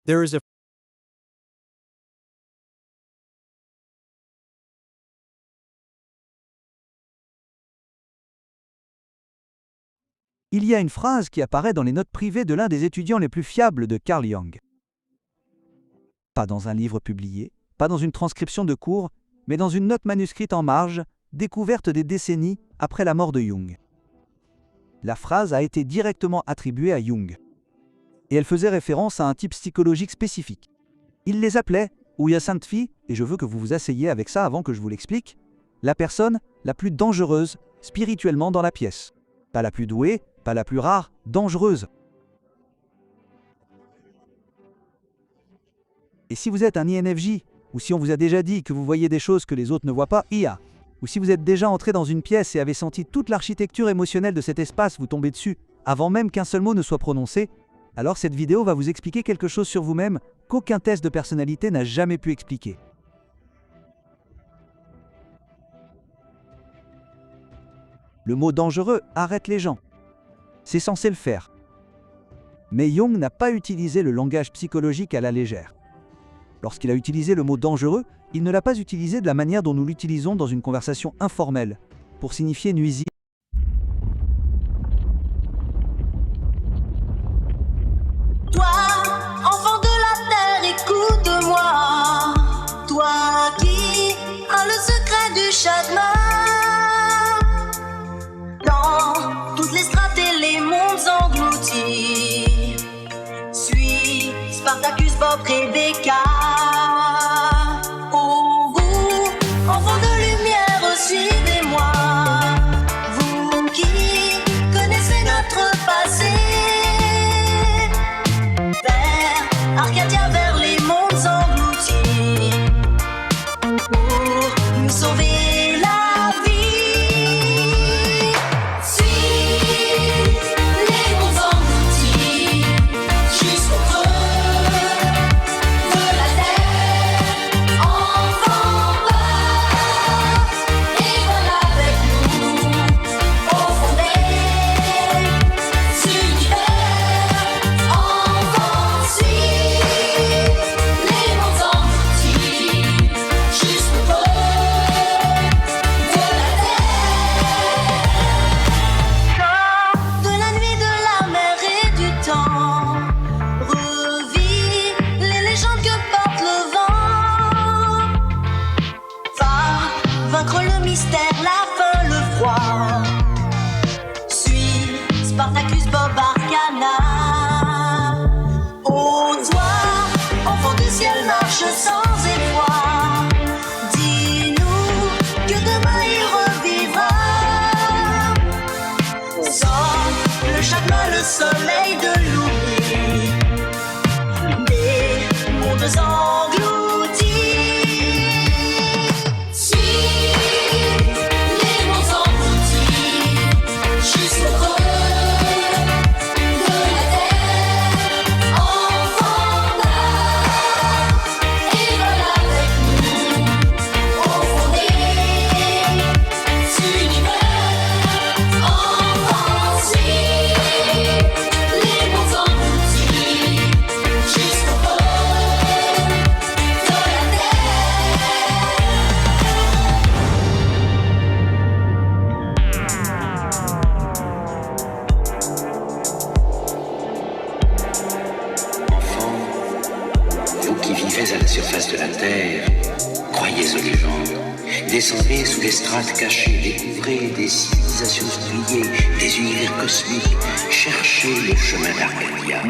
There is a Il y a une phrase qui apparaît dans les notes privées de l'un des étudiants les plus fiables de Carl Jung. Pas dans un livre publié, pas dans une transcription de cours, mais dans une note manuscrite en marge, découverte des décennies après la mort de Jung. La phrase a été directement attribuée à Jung. Et elle faisait référence à un type psychologique spécifique. Il les appelait, Uyasantfi, et je veux que vous vous asseyiez avec ça avant que je vous l'explique, la personne la plus dangereuse spirituellement dans la pièce. Pas la plus douée, pas la plus rare, dangereuse. Et si vous êtes un INFJ, ou si on vous a déjà dit que vous voyez des choses que les autres ne voient pas, IA, ou si vous êtes déjà entré dans une pièce et avez senti toute l'architecture émotionnelle de cet espace vous tomber dessus, avant même qu'un seul mot ne soit prononcé, alors cette vidéo va vous expliquer quelque chose sur vous-même qu'aucun test de personnalité n'a jamais pu expliquer. Le mot dangereux arrête les gens. C'est censé le faire. Mais Jung n'a pas utilisé le langage psychologique à la légère. Lorsqu'il a utilisé le mot dangereux, il ne l'a pas utilisé de la manière dont nous l'utilisons dans une conversation informelle, pour signifier nuisible. Toi, enfant de la terre, écoute-moi. Toi qui as le secret du chagrin. Dans toutes les strates et les mondes engloutis. Suis Spartacus, Bob, Rebecca. Oh, vous, enfants de lumière, suivez-moi. Vous qui connaissez notre passé. Arcadia vers les mondes engloutis pour nous sauver la vie. Suis les mondes engloutis jusqu'au creux de la terre. Enfant va et voilà avec nous au fond des univers. Enfant, suis les mondes engloutis jusqu'au creux de la terre. De la nuit, de la mer et du temps, revis les légendes que porte le vent. Va vaincre le mystère, la faim, le froid. Suis Spartacus, Bob, Arcana. Oh toi, enfant du ciel, marche sans effroi. Dis-nous que demain il revivra. Sors le chagrin, le soleil de l'oubli. Des mondes engloutis. Suis les mondes engloutis jusqu'au creux de la terre. Enfant va et voilà avec nous au fond des univers. Enfant, suis les mondes engloutis jusqu'au creux de la terre. Enfants, vous qui vivez à la surface de la Terre, croyez aux légendes. Descendez sous les strates cachées, découvrez des civilisations oubliées, des univers cosmiques. Cherchez le chemin d'Arcadia.